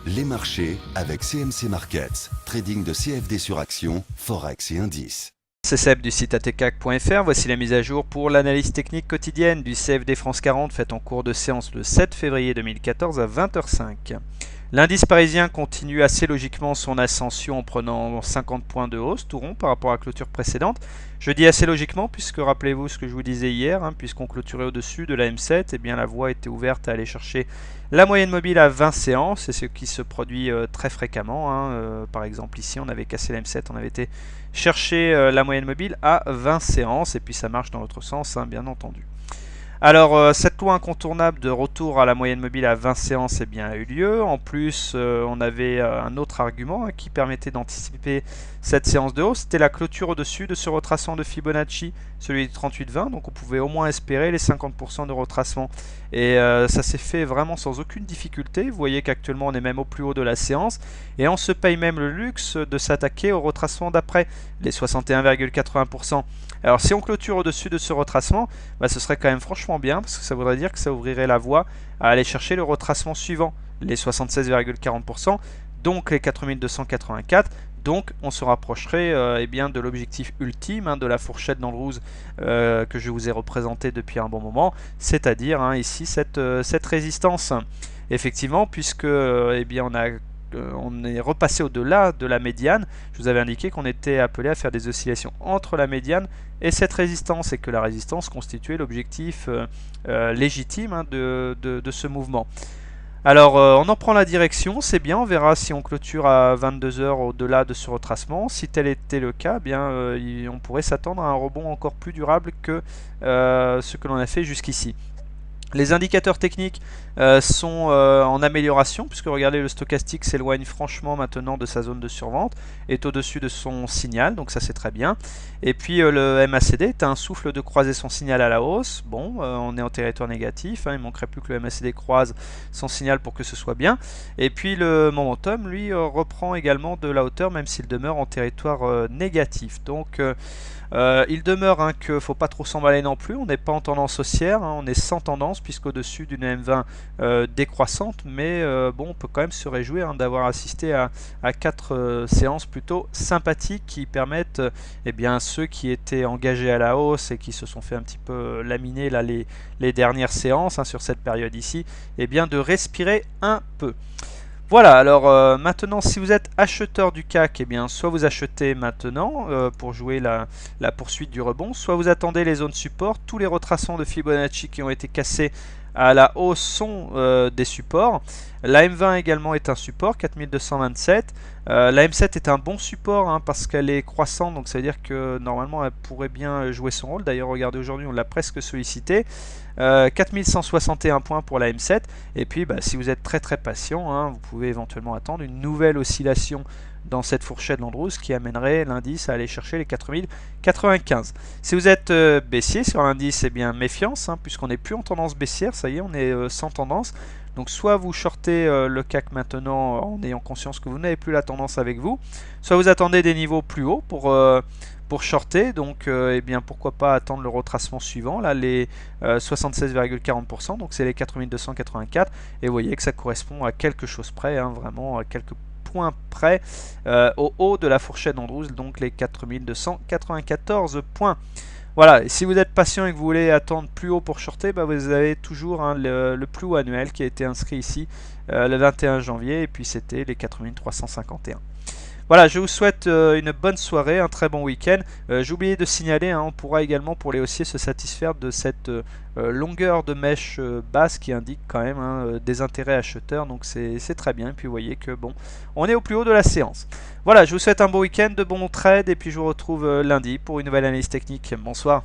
Les marchés avec CMC Markets, trading de CFD sur action, forex et indices. C'est Seb du site atcac.fr. Voici la mise à jour pour l'analyse technique quotidienne du CFD France 40 faite en cours de séance le 7 février 2014 à 20h05. L'indice parisien continue assez logiquement son ascension en prenant 50 points de hausse, tout rond par rapport à la clôture précédente. Je dis assez logiquement puisque rappelez-vous ce que je vous disais hier, puisqu'on clôturait au-dessus de la M7, et bien la voie était ouverte à aller chercher la moyenne mobile à 20 séances, c'est ce qui se produit très fréquemment. Par exemple ici on avait cassé la M7, on avait été chercher la moyenne mobile à 20 séances, et puis ça marche dans l'autre sens, bien entendu. Alors, cette loi incontournable de retour à la moyenne mobile à 20 séances a eu lieu. En plus, on avait un autre argument qui permettait d'anticiper cette séance de hausse. C'était la clôture au-dessus de ce retracement de Fibonacci, celui de 38,20. Donc, on pouvait au moins espérer les 50% de retracement. Et ça s'est fait vraiment sans aucune difficulté. Vous voyez qu'actuellement, on est même au plus haut de la séance. Et on se paye même le luxe de s'attaquer au retracement d'après, les 61,80%. Alors, si on clôture au-dessus de ce retracement, ce serait quand même franchement bien, parce que ça voudrait dire que ça ouvrirait la voie à aller chercher le retracement suivant, les 76,40%, donc les 4284. Donc on se rapprocherait de l'objectif ultime de la fourchette d'Andrews que je vous ai représenté depuis un bon moment, c'est-à-dire ici cette résistance. Effectivement, puisque on est repassé au-delà de la médiane. Je vous avais indiqué qu'on était appelé à faire des oscillations entre la médiane et cette résistance, et que la résistance constituait l'objectif légitime de ce mouvement. Alors, on en prend la direction, c'est bien, on verra si on clôture à 22 h au-delà de ce retracement. Si tel était le cas, on pourrait s'attendre à un rebond encore plus durable que ce que l'on a fait jusqu'ici. Les indicateurs techniques sont en amélioration, puisque regardez, le stochastique s'éloigne franchement maintenant de sa zone de survente, est au-dessus de son signal, donc ça c'est très bien. Et puis le MACD est à un souffle de croiser son signal à la hausse. Bon, on est en territoire négatif, il ne manquerait plus que le MACD croise son signal pour que ce soit bien. Et puis le momentum, lui, reprend également de la hauteur, même s'il demeure en territoire négatif. Donc il demeure qu'il ne faut pas trop s'emballer non plus, on n'est pas en tendance haussière, on est sans tendance puisqu'au-dessus d'une M20 décroissante, mais bon, on peut quand même se réjouir d'avoir assisté à 4 séances plutôt sympathiques qui permettent ceux qui étaient engagés à la hausse et qui se sont fait un petit peu laminer là, les dernières séances sur cette période ici, de respirer un peu. Voilà, alors maintenant, si vous êtes acheteur du CAC, soit vous achetez maintenant pour jouer la poursuite du rebond, soit vous attendez les zones support. Tous les retracements de Fibonacci qui ont été cassés à la hausse sont des supports. La M20 également est un support, 4227. La M7 est un bon support parce qu'elle est croissante, donc ça veut dire que normalement elle pourrait bien jouer son rôle. D'ailleurs, regardez, aujourd'hui on l'a presque sollicité. 4161 points pour la M7. Et puis si vous êtes très patient, vous pouvez éventuellement attendre une nouvelle oscillation dans cette fourchette d'Andrews qui amènerait l'indice à aller chercher les 4095. Si vous êtes baissier sur l'indice, méfiance, puisqu'on n'est plus en tendance baissière, ça y est, on est sans tendance. Donc soit vous shortez le CAC maintenant en ayant conscience que vous n'avez plus la tendance avec vous, soit vous attendez des niveaux plus hauts pour shorter, donc pourquoi pas attendre le retracement suivant, là les 76,40%, donc c'est les 4284, et vous voyez que ça correspond à quelque chose près, vraiment à quelques points près au haut de la fourchette d'Andrews, donc les 4294 points. Voilà, et si vous êtes patient et que vous voulez attendre plus haut pour shorter, vous avez toujours le plus haut annuel qui a été inscrit ici le 21 janvier, et puis c'était les 4351. Voilà, je vous souhaite une bonne soirée, un très bon week-end. J'ai oublié de signaler, on pourra également pour les haussiers se satisfaire de cette longueur de mèche basse qui indique quand même des intérêts acheteurs, donc c'est très bien. Et puis vous voyez que bon, on est au plus haut de la séance. Voilà, je vous souhaite un bon week-end, de bons trades, et puis je vous retrouve lundi pour une nouvelle analyse technique. Bonsoir.